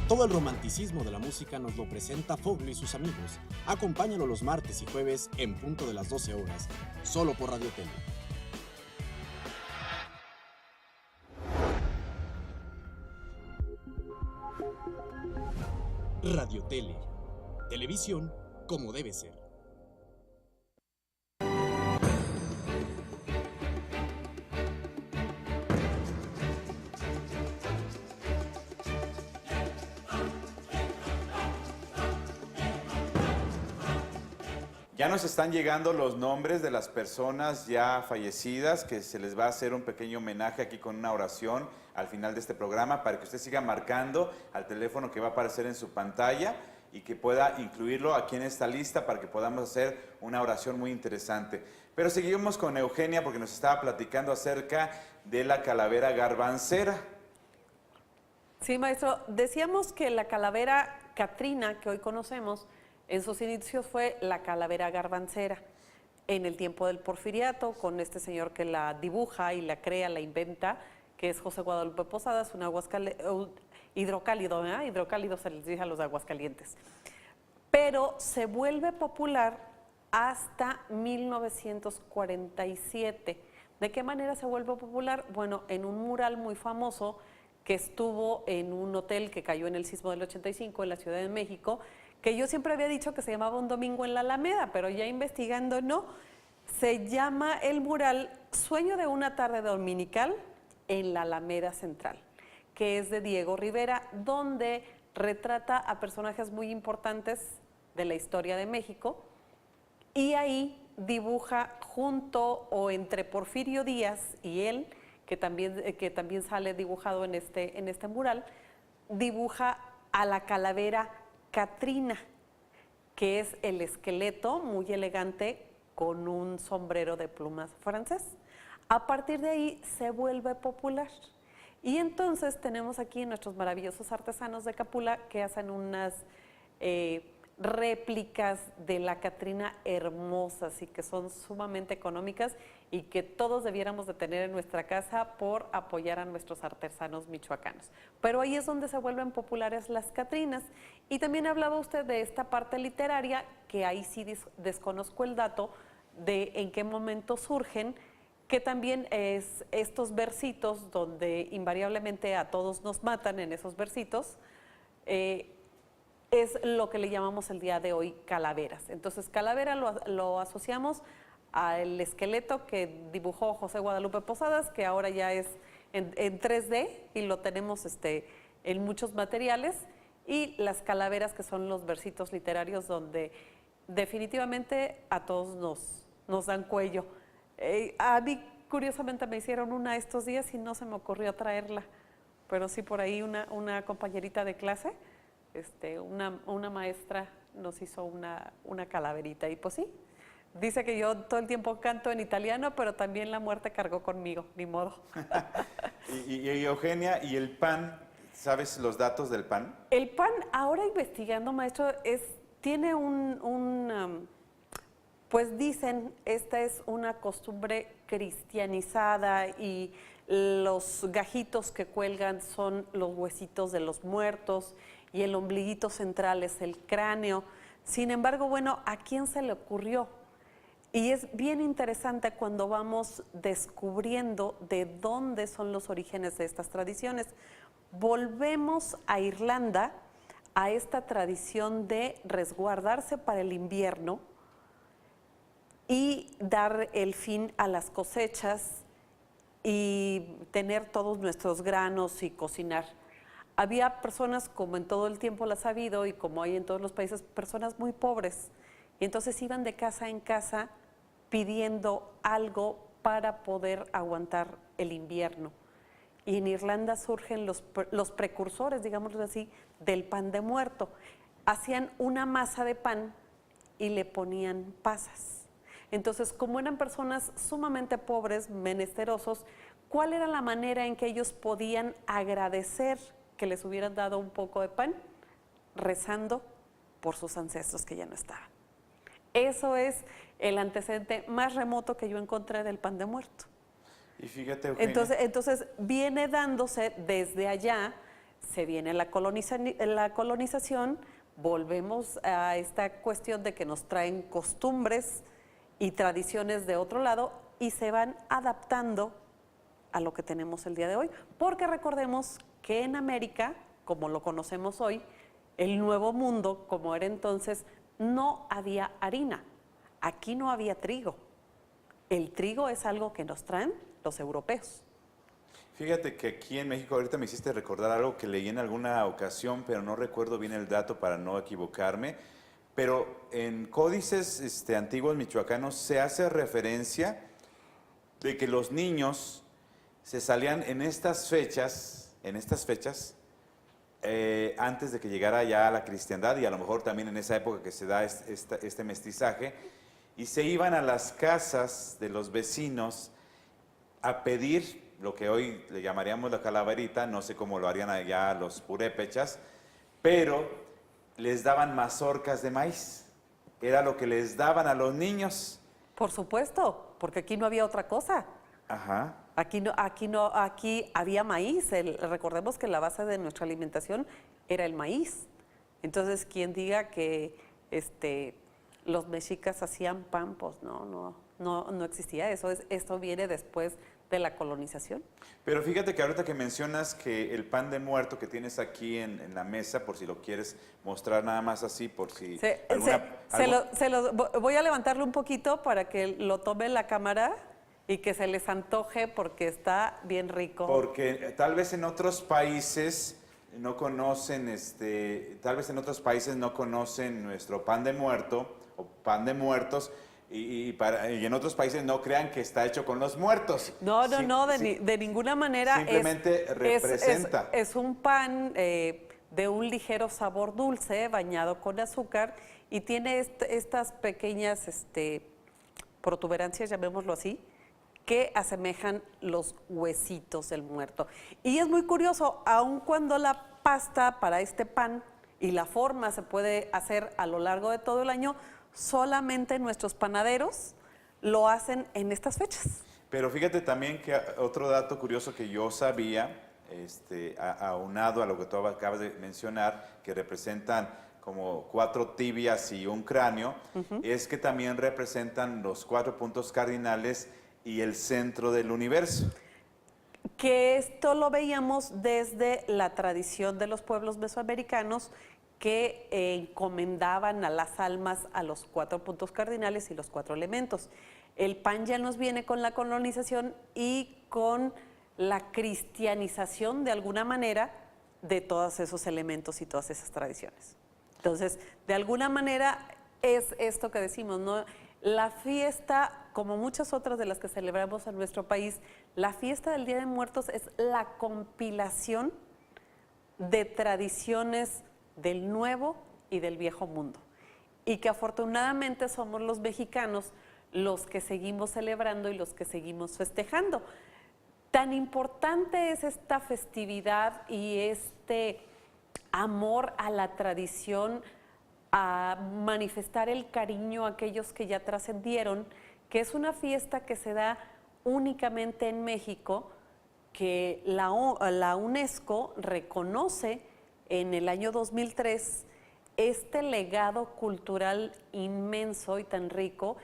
Speaker 13: Todo el romanticismo de la música nos lo presenta Foglio y sus amigos. Acompáñalo los martes y jueves en punto de las 12 horas, solo por Radio Tele. Radio Tele. Televisión como debe ser.
Speaker 1: Ya nos están llegando los nombres de las personas ya fallecidas, que se les va a hacer un pequeño homenaje aquí con una oración al final de este programa, para que usted siga marcando al teléfono que va a aparecer en su pantalla y que pueda incluirlo aquí en esta lista para que podamos hacer una oración muy interesante. Pero seguimos con Eugenia porque nos estaba platicando acerca de la calavera garbancera.
Speaker 2: Sí, maestro, decíamos que la calavera Catrina, que hoy conocemos, en sus inicios fue la calavera garbancera. En el tiempo del Porfiriato, con este señor que la dibuja y la crea, la inventa, que es José Guadalupe Posadas, un hidrocálido, ¿verdad? Hidrocálido se les dice a los de Aguascalientes. Pero se vuelve popular hasta 1947. ¿De qué manera se vuelve popular? Bueno, en un mural muy famoso que estuvo en un hotel que cayó en el sismo del 85 en la Ciudad de México, que yo siempre había dicho que se llamaba Un Domingo en la Alameda, pero ya investigando no. Se llama el mural Sueño de una tarde dominical en la Alameda Central, que es de Diego Rivera, donde retrata a personajes muy importantes de la historia de México y ahí dibuja junto o entre Porfirio Díaz y él, que también sale dibujado en este mural, dibuja a la calavera Catrina, que es el esqueleto muy elegante con un sombrero de plumas francés. A partir de ahí se vuelve popular. Y entonces tenemos aquí nuestros maravillosos artesanos de Capula que hacen unas réplicas de la Catrina hermosas y que son sumamente económicas y que todos debiéramos de tener en nuestra casa por apoyar a nuestros artesanos michoacanos. Pero ahí es donde se vuelven populares las Catrinas. Y también hablaba usted de esta parte literaria, que ahí sí desconozco el dato de en qué momento surgen, que también es estos versitos donde invariablemente a todos nos matan en esos versitos, es lo que le llamamos el día de hoy calaveras. Entonces, calavera lo asociamos al esqueleto que dibujó José Guadalupe Posadas, que ahora ya es en 3D y lo tenemos en muchos materiales, y las calaveras, que son los versitos literarios donde definitivamente a todos nos dan cuello. A mí, curiosamente, me hicieron una estos días y no se me ocurrió traerla, pero sí por ahí una compañerita de clase, una maestra nos hizo una calaverita, y pues sí, dice que yo todo el tiempo canto en italiano, pero también la muerte cargó conmigo, ni modo.
Speaker 1: y Eugenia, ¿y el pan? ¿Sabes los datos del pan?
Speaker 2: El pan, ahora investigando, maestro, tiene pues dicen, esta es una costumbre cristianizada y los gajitos que cuelgan son los huesitos de los muertos y el ombliguito central es el cráneo. Sin embargo, bueno, ¿a quién se le ocurrió? Y es bien interesante cuando vamos descubriendo de dónde son los orígenes de estas tradiciones. Volvemos a Irlanda, a esta tradición de resguardarse para el invierno y dar el fin a las cosechas y tener todos nuestros granos y cocinar. Había personas, como en todo el tiempo las ha habido y como hay en todos los países, personas muy pobres. Y entonces iban de casa en casa pidiendo algo para poder aguantar el invierno. Y en Irlanda surgen los precursores, digámoslo así, del pan de muerto. Hacían una masa de pan y le ponían pasas. Entonces, como eran personas sumamente pobres, menesterosos, ¿cuál era la manera en que ellos podían agradecer que les hubieran dado un poco de pan? Rezando por sus ancestros que ya no estaban. Eso es el antecedente más remoto que yo encontré del pan de muerto.
Speaker 1: Y fíjate, Eugenia.
Speaker 2: Entonces viene dándose desde allá, se viene la colonización, volvemos a esta cuestión de que nos traen costumbres y tradiciones de otro lado y se van adaptando a lo que tenemos el día de hoy. Porque recordemos que en América, como lo conocemos hoy, el Nuevo Mundo, como era entonces, no había harina. Aquí no había trigo. El trigo es algo que nos traen los europeos.
Speaker 1: Fíjate que aquí en México, ahorita me hiciste recordar algo que leí en alguna ocasión, pero no recuerdo bien el dato para no equivocarme. Pero en códices antiguos michoacanos se hace referencia de que los niños se salían en estas fechas, antes de que llegara ya la cristiandad y a lo mejor también en esa época que se da este mestizaje, y se iban a las casas de los vecinos a pedir lo que hoy le llamaríamos la calaverita, no sé cómo lo harían allá los purépechas, pero les daban mazorcas de maíz. Era lo que les daban a los niños.
Speaker 2: Por supuesto, porque aquí no había otra cosa.
Speaker 1: Ajá.
Speaker 2: Aquí había maíz. Recordemos que la base de nuestra alimentación era el maíz. Entonces, quien diga que los mexicas hacían pan, pues no existía eso. Esto viene después de la colonización.
Speaker 1: Pero fíjate que ahorita que mencionas que el pan de muerto que tienes aquí en la mesa, por si lo quieres mostrar nada más así, por si...
Speaker 2: Voy a levantarlo un poquito para que lo tome la cámara y que se les antoje porque está bien rico.
Speaker 1: Porque tal vez en otros países no conocen, nuestro pan de muerto o pan de muertos, y en otros países no crean que está hecho con los muertos.
Speaker 2: De ninguna manera.
Speaker 1: Simplemente representa.
Speaker 2: Es un pan de un ligero sabor dulce, bañado con azúcar, y tiene estas pequeñas protuberancias, llamémoslo así, que asemejan los huesitos del muerto. Y es muy curioso, aun cuando la pasta para este pan y la forma se puede hacer a lo largo de todo el año, solamente nuestros panaderos lo hacen en estas fechas.
Speaker 1: Pero fíjate también que otro dato curioso que yo sabía, aunado a lo que tú acabas de mencionar, que representan como 4 tibias y un cráneo, es que también representan los 4 puntos cardinales y el centro del universo.
Speaker 2: Que esto lo veíamos desde la tradición de los pueblos mesoamericanos que encomendaban a las almas a los 4 puntos cardinales y los 4 elementos. El pan ya nos viene con la colonización y con la cristianización de alguna manera de todos esos elementos y todas esas tradiciones. Entonces, de alguna manera es esto que decimos, ¿no? La fiesta, como muchas otras de las que celebramos en nuestro país, la fiesta del Día de Muertos es la compilación de tradiciones del Nuevo y del Viejo Mundo. Y que afortunadamente somos los mexicanos los que seguimos celebrando y los que seguimos festejando. Tan importante es esta festividad y este amor a la tradición, a manifestar el cariño a aquellos que ya trascendieron, que es una fiesta que se da únicamente en México, que la UNESCO reconoce en el año 2003 este legado cultural inmenso y tan rico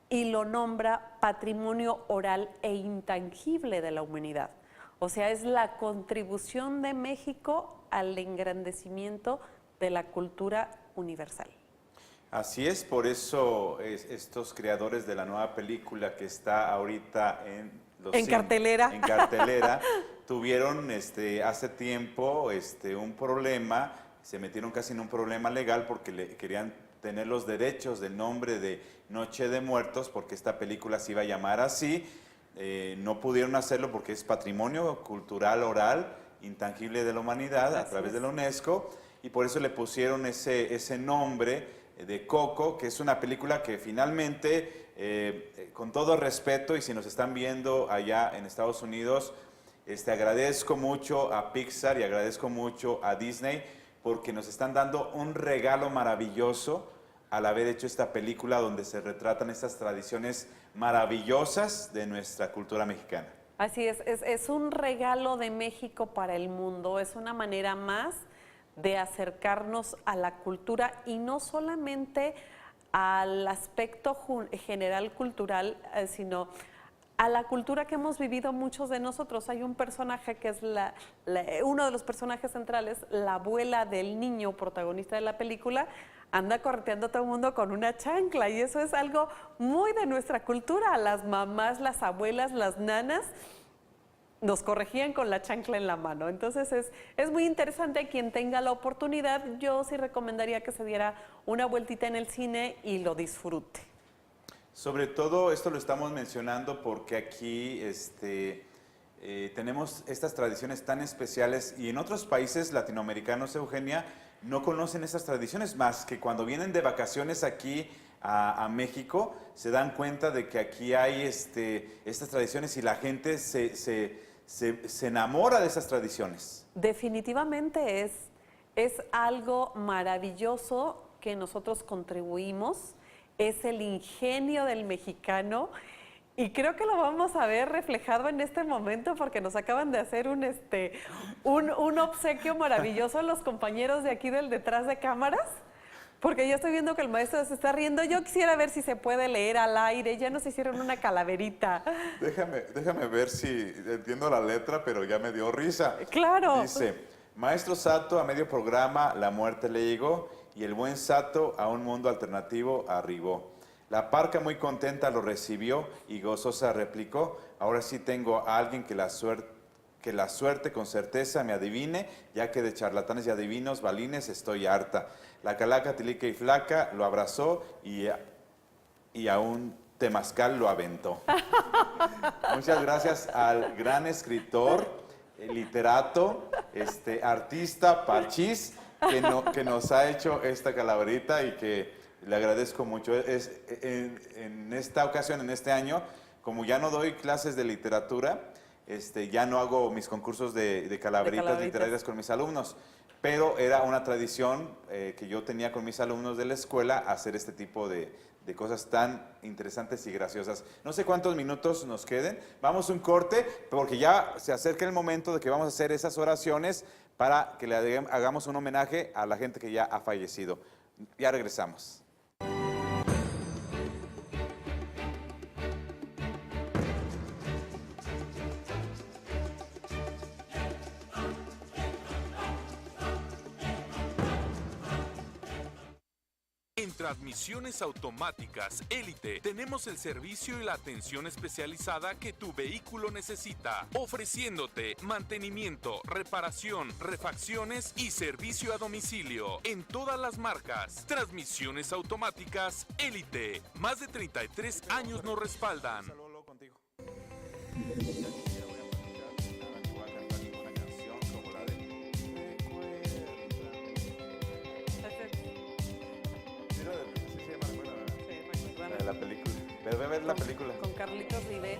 Speaker 2: y lo nombra Patrimonio Oral e Intangible de la Humanidad. O sea, es la contribución de México al engrandecimiento de la cultura universal.
Speaker 1: Así es, por eso estos creadores de la nueva película que está ahorita en cartelera, tuvieron hace tiempo un problema, se metieron casi en un problema legal porque querían tener los derechos del nombre de Noche de Muertos, porque esta película se iba a llamar así. No pudieron hacerlo porque es Patrimonio Cultural Oral Intangible de la Humanidad a través de la UNESCO, y por eso le pusieron ese nombre de Coco, que es una película que finalmente, con todo respeto, y si nos están viendo allá en Estados Unidos, agradezco mucho a Pixar y agradezco mucho a Disney porque nos están dando un regalo maravilloso al haber hecho esta película donde se retratan estas tradiciones maravillosas de nuestra cultura mexicana.
Speaker 2: Así es un regalo de México para el mundo, es una manera más de acercarnos a la cultura y no solamente al aspecto general cultural, sino a la cultura que hemos vivido muchos de nosotros. Hay un personaje que es uno de los personajes centrales, la abuela del niño protagonista de la película, anda correteando a todo el mundo con una chancla y eso es algo muy de nuestra cultura. Las mamás, las abuelas, las nanas nos corregían con la chancla en la mano. Entonces es muy interesante. Quien tenga la oportunidad, yo sí recomendaría que se diera una vueltita en el cine y lo disfrute.
Speaker 1: Sobre todo esto lo estamos mencionando porque aquí tenemos estas tradiciones tan especiales y en otros países latinoamericanos, Eugenia, no conocen estas tradiciones más que cuando vienen de vacaciones aquí a México se dan cuenta de que aquí hay estas tradiciones y la gente se enamora de esas tradiciones.
Speaker 2: Definitivamente es algo maravilloso que nosotros contribuimos, es el ingenio del mexicano y creo que lo vamos a ver reflejado en este momento porque nos acaban de hacer un obsequio maravilloso los compañeros de aquí del detrás de cámaras. Porque yo estoy viendo que el maestro se está riendo. Yo quisiera ver si se puede leer al aire. Ya nos hicieron una calaverita.
Speaker 1: Déjame ver si entiendo la letra, pero ya me dio risa.
Speaker 2: Claro.
Speaker 1: Dice, maestro Sato a medio programa, la muerte le llegó y el buen Sato a un mundo alternativo arribó. La parca muy contenta lo recibió y gozosa replicó, ahora sí tengo a alguien que la suerte con certeza me adivine, ya que de charlatanes y adivinos balines estoy harta. La calaca, tilica y flaca lo abrazó y a un temazcal lo aventó. Muchas gracias al gran escritor, literato, artista, parchís, que nos ha hecho esta calaverita y que le agradezco mucho. En esta ocasión, en este año, como ya no doy clases de literatura, ya no hago mis concursos de calaveritas literarias con mis alumnos, pero era una tradición que yo tenía con mis alumnos de la escuela hacer este tipo de cosas tan interesantes y graciosas. No sé cuántos minutos nos queden. Vamos a un corte porque ya se acerca el momento de que vamos a hacer esas oraciones para que le hagamos un homenaje a la gente que ya ha fallecido. Ya regresamos.
Speaker 14: Transmisiones Automáticas Élite tenemos el servicio y la atención especializada que tu vehículo necesita, ofreciéndote mantenimiento, reparación, refacciones y servicio a domicilio en todas las marcas. Transmisiones Automáticas Élite, más de 33 años nos respaldan.
Speaker 1: La película. Pero ve a ver la película.
Speaker 2: Con Carlitos Vive.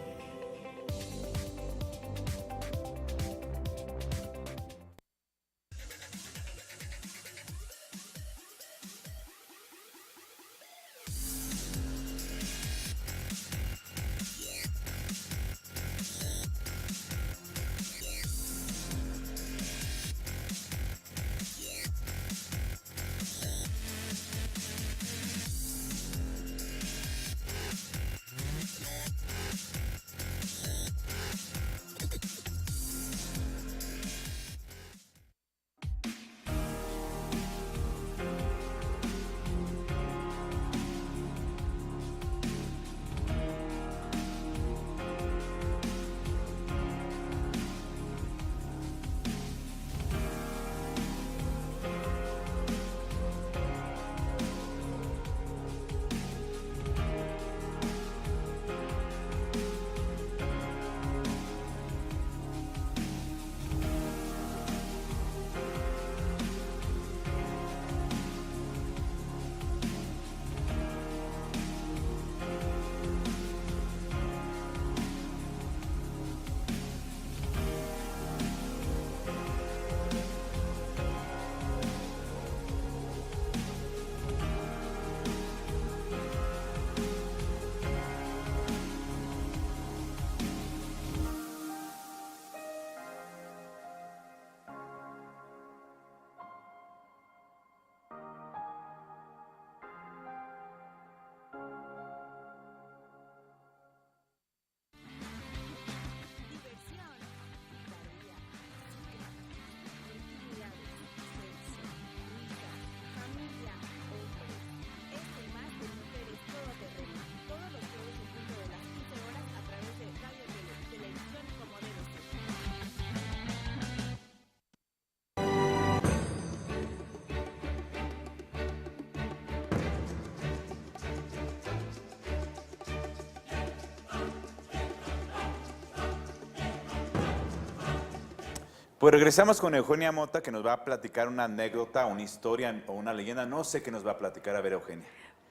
Speaker 1: Pues regresamos con Eugenia Mota, que nos va a platicar una anécdota, una historia o una leyenda. No sé qué nos va a platicar. A ver, Eugenia.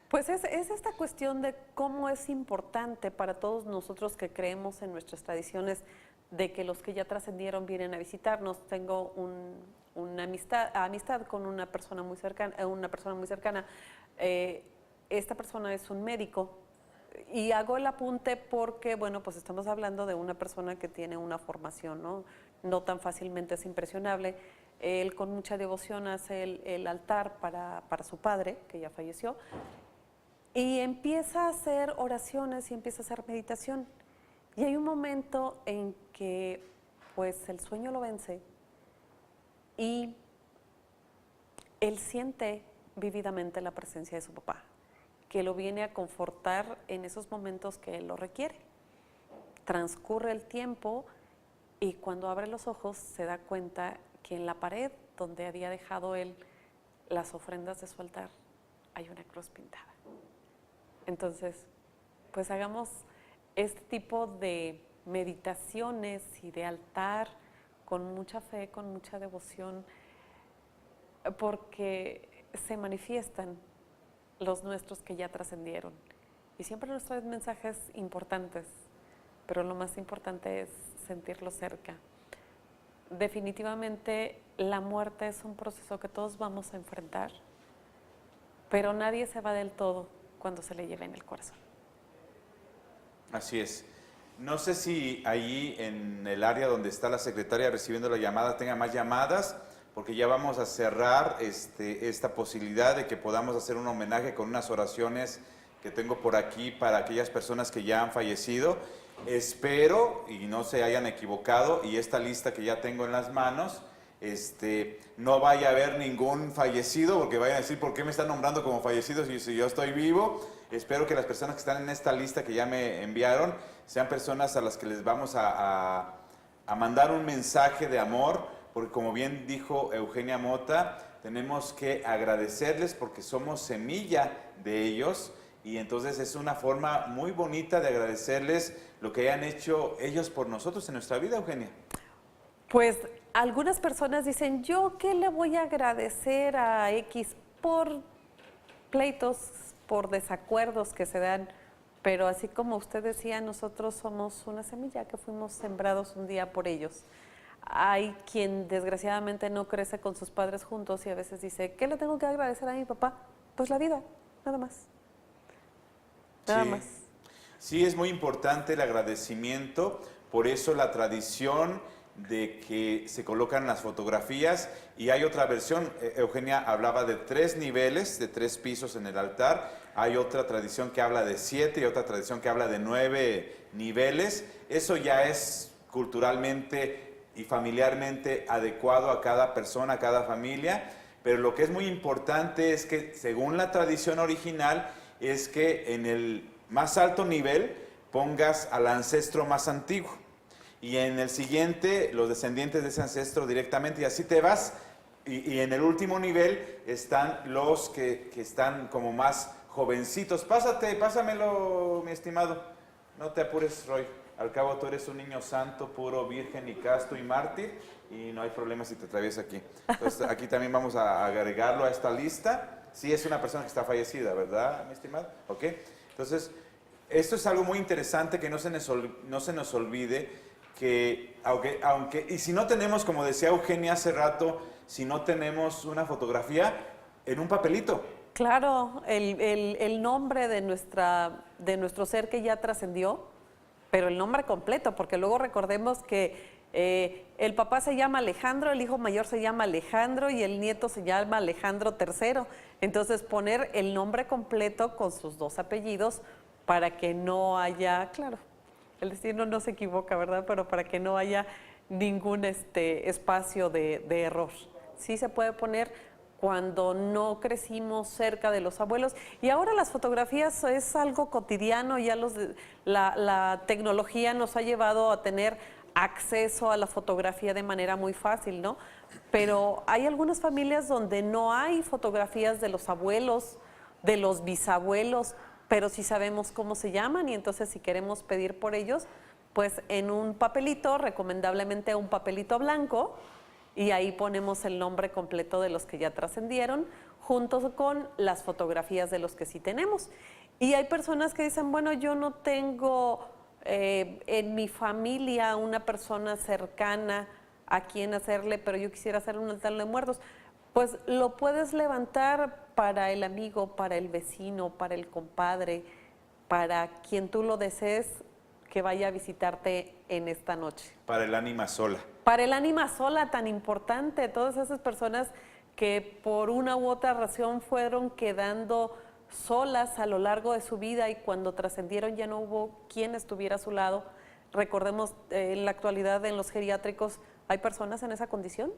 Speaker 2: Pues es esta cuestión de cómo es importante para todos nosotros que creemos en nuestras tradiciones, de que los que ya trascendieron vienen a visitarnos. Tengo una amistad con una persona muy cercana. Esta persona es un médico. Y hago el apunte porque, bueno, pues estamos hablando de una persona que tiene una formación, no tan fácilmente es impresionable. Él con mucha devoción hace el altar para su padre, que ya falleció, y empieza a hacer oraciones y empieza a hacer meditación. Y hay un momento en que, pues, el sueño lo vence y él siente vívidamente la presencia de su papá, que lo viene a confortar en esos momentos que él lo requiere. Transcurre el tiempo y cuando abre los ojos se da cuenta que en la pared donde había dejado él las ofrendas de su altar hay una cruz pintada. Entonces, pues hagamos este tipo de meditaciones y de altar con mucha fe, con mucha devoción, porque se manifiestan los nuestros que ya trascendieron. Y siempre nos traen mensajes importantes, pero lo más importante es sentirlo cerca. Definitivamente la muerte es un proceso que todos vamos a enfrentar, pero nadie se va del todo cuando se le lleva en el corazón.
Speaker 1: Así es. No sé si ahí en el área donde está la secretaria recibiendo la llamada tenga más llamadas, porque ya vamos a cerrar esta posibilidad de que podamos hacer un homenaje con unas oraciones que tengo por aquí para aquellas personas que ya han fallecido. Espero y no se hayan equivocado, y esta lista que ya tengo en las manos no vaya a haber ningún fallecido, porque vayan a decir, ¿por qué me están nombrando como fallecido si yo estoy vivo? Espero que las personas que están en esta lista que ya me enviaron sean personas a las que les vamos a mandar un mensaje de amor, porque como bien dijo Eugenia Mota, tenemos que agradecerles porque somos semilla de ellos, y entonces es una forma muy bonita de agradecerles lo que hayan hecho ellos por nosotros en nuestra vida, Eugenia.
Speaker 2: Pues algunas personas dicen, ¿yo qué le voy a agradecer a X por pleitos, por desacuerdos que se dan? Pero así como usted decía, nosotros somos una semilla que fuimos sembrados un día por ellos. Hay quien desgraciadamente no crece con sus padres juntos y a veces dice, ¿qué le tengo que agradecer a mi papá? Pues la vida, nada más. Nada más.
Speaker 1: Sí, es muy importante el agradecimiento, por eso la tradición de que se colocan las fotografías, y hay otra versión, Eugenia hablaba de 3 niveles, de 3 pisos en el altar, hay otra tradición que habla de 7 y otra tradición que habla de 9 niveles, eso ya es culturalmente y familiarmente adecuado a cada persona, a cada familia, pero lo que es muy importante es que según la tradición original, es que en el más alto nivel pongas al ancestro más antiguo y en el siguiente los descendientes de ese ancestro directamente, y así te vas, y en el último nivel están los que están como más jovencitos. Pásamelo, mi estimado, no te apures, Roy, al cabo tú eres un niño santo, puro, virgen y casto y mártir, y no hay problema si te atraviesas aquí. Entonces aquí también vamos a agregarlo a esta lista. Sí, es una persona que está fallecida, ¿verdad, mi estimado? Ok. Entonces, esto es algo muy interesante que no se nos olvide, que aunque, y si no tenemos, como decía Eugenia hace rato, si no tenemos una fotografía, en un papelito.
Speaker 2: Claro, el nombre de nuestro ser que ya trascendió, pero el nombre completo, porque luego recordemos que el papá se llama Alejandro, el hijo mayor se llama Alejandro y el nieto se llama Alejandro III. Entonces poner el nombre completo con sus 2 apellidos para que no haya, claro, el destino no se equivoca, ¿verdad? Pero para que no haya ningún espacio de error. Sí se puede poner cuando no crecimos cerca de los abuelos. Y ahora las fotografías es algo cotidiano, ya la tecnología nos ha llevado a tener acceso a la fotografía de manera muy fácil, ¿no? Pero hay algunas familias donde no hay fotografías de los abuelos, de los bisabuelos, pero sí sabemos cómo se llaman, y entonces si queremos pedir por ellos, pues en un papelito, recomendablemente un papelito blanco, y ahí ponemos el nombre completo de los que ya trascendieron, junto con las fotografías de los que sí tenemos. Y hay personas que dicen, bueno, yo no tengo en mi familia una persona cercana a quien hacerle, pero yo quisiera hacer un altar de muertos. Pues lo puedes levantar para el amigo, para el vecino, para el compadre, para quien tú lo desees que vaya a visitarte en esta noche.
Speaker 1: Para el ánima sola.
Speaker 2: Para el ánima sola, tan importante, todas esas personas que por una u otra razón fueron quedando solas a lo largo de su vida y cuando trascendieron ya no hubo quien estuviera a su lado. Recordemos, en la actualidad en los geriátricos hay personas en esa condición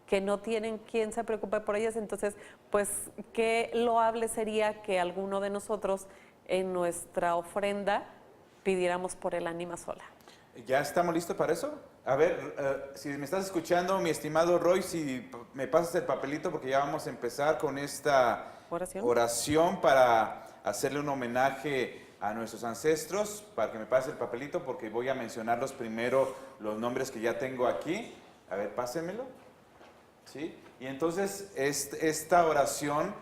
Speaker 2: que no tienen quien se preocupe por ellas, entonces pues qué loable sería que alguno de nosotros en nuestra ofrenda pidiéramos por el ánima sola.
Speaker 1: ¿Ya estamos listos para eso? A ver, si me estás escuchando, mi estimado Roy, si me pasas el papelito, porque ya vamos a empezar con esta oración para hacerle un homenaje a nuestros ancestros, para que me pase el papelito, porque voy a mencionarlos primero, los nombres que ya tengo aquí. A ver, pásenmelo. ¿Sí? Y entonces esta oración,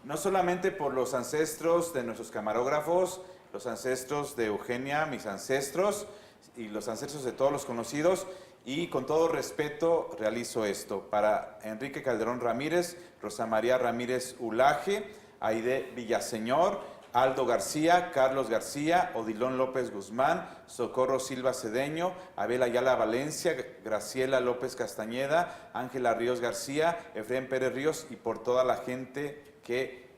Speaker 1: no solamente por los ancestros de nuestros camarógrafos, los ancestros de Eugenia, mis ancestros, y los ancestros de todos los conocidos, y con todo respeto realizo esto para Enrique Calderón Ramírez, Rosa María Ramírez Ulaje, Aide Villaseñor, Aldo García, Carlos García, Odilón López Guzmán, Socorro Silva Cedeño, Abel Ayala Valencia, Graciela López Castañeda, Ángela Ríos García, Efraín Pérez Ríos, y por toda la gente que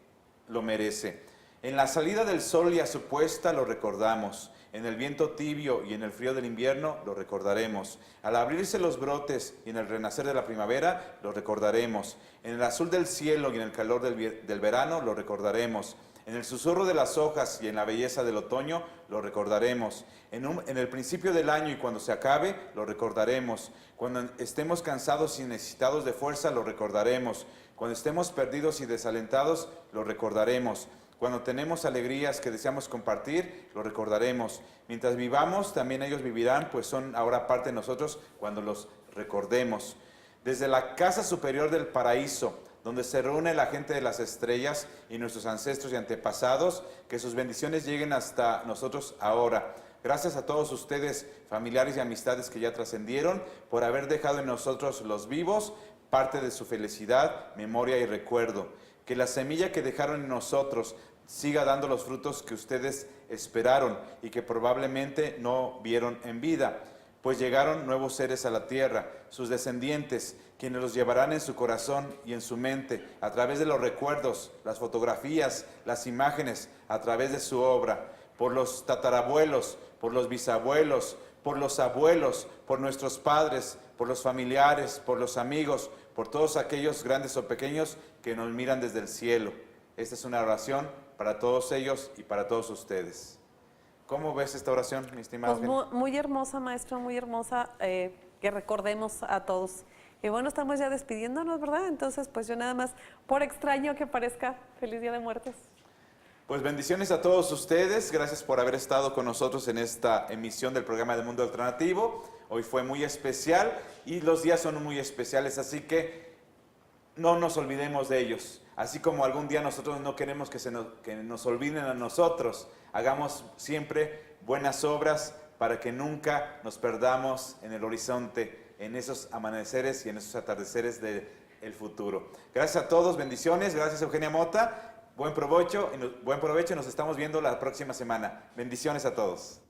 Speaker 1: lo merece. En la salida del sol y a su puesta lo recordamos. En el viento tibio y en el frío del invierno lo recordaremos. Al abrirse los brotes y en el renacer de la primavera lo recordaremos. En el azul del cielo y en el calor del verano lo recordaremos. En el susurro de las hojas y en la belleza del otoño lo recordaremos. En el principio del año y cuando se acabe lo recordaremos. Cuando estemos cansados y necesitados de fuerza lo recordaremos. Cuando estemos perdidos y desalentados lo recordaremos. Cuando tenemos alegrías que deseamos compartir, lo recordaremos. Mientras vivamos, también ellos vivirán, pues son ahora parte de nosotros cuando los recordemos. Desde la casa superior del paraíso, donde se reúne la gente de las estrellas y nuestros ancestros y antepasados, que sus bendiciones lleguen hasta nosotros ahora. Gracias a todos ustedes, familiares y amistades que ya trascendieron, por haber dejado en nosotros los vivos parte de su felicidad, memoria y recuerdo. Que la semilla que dejaron en nosotros siga dando los frutos que ustedes esperaron y que probablemente no vieron en vida, pues llegaron nuevos seres a la tierra, sus descendientes, quienes los llevarán en su corazón y en su mente, a través de los recuerdos, las fotografías, las imágenes, a través de su obra, por los tatarabuelos, por los bisabuelos, por los abuelos, por nuestros padres, por los familiares, por los amigos, por todos aquellos grandes o pequeños que nos miran desde el cielo. Esta es una oración para todos ellos y para todos ustedes. ¿Cómo ves esta oración, mi estimada?
Speaker 2: Pues muy hermosa, maestro, muy hermosa, que recordemos a todos. Y bueno, estamos ya despidiéndonos, ¿verdad? Entonces, pues yo nada más, por extraño que parezca, feliz Día de Muertos.
Speaker 1: Pues bendiciones a todos ustedes, gracias por haber estado con nosotros en esta emisión del programa de Mundo Alternativo. Hoy fue muy especial y los días son muy especiales, así que no nos olvidemos de ellos. Así como algún día nosotros no queremos que nos olviden a nosotros, hagamos siempre buenas obras para que nunca nos perdamos en el horizonte, en esos amaneceres y en esos atardeceres del futuro. Gracias a todos, bendiciones, gracias Eugenia Mota. Buen provecho y nos estamos viendo la próxima semana. Bendiciones a todos.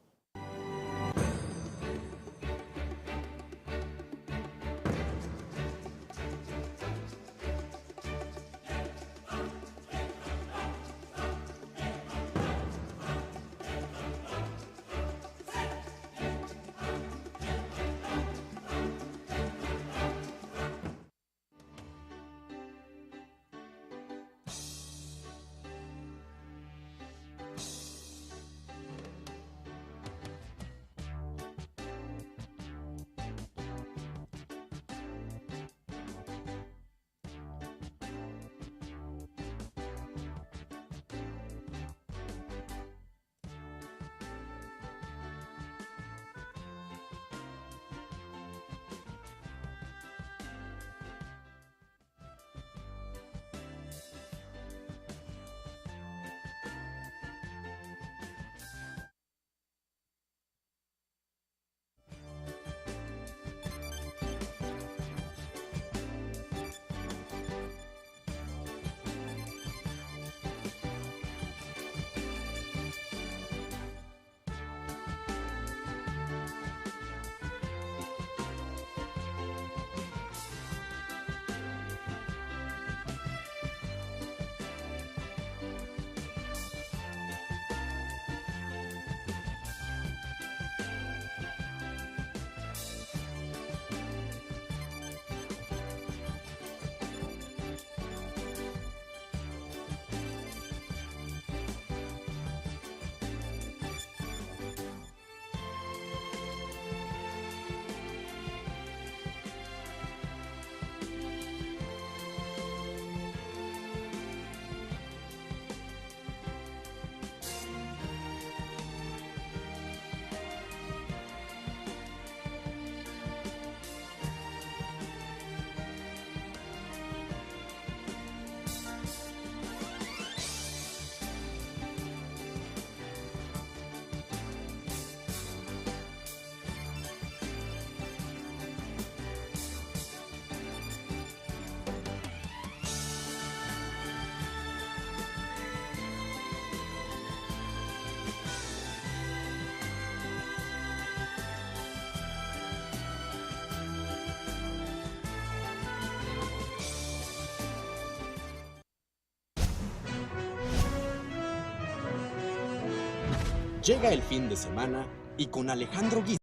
Speaker 13: Llega el fin de semana y con Alejandro Guizar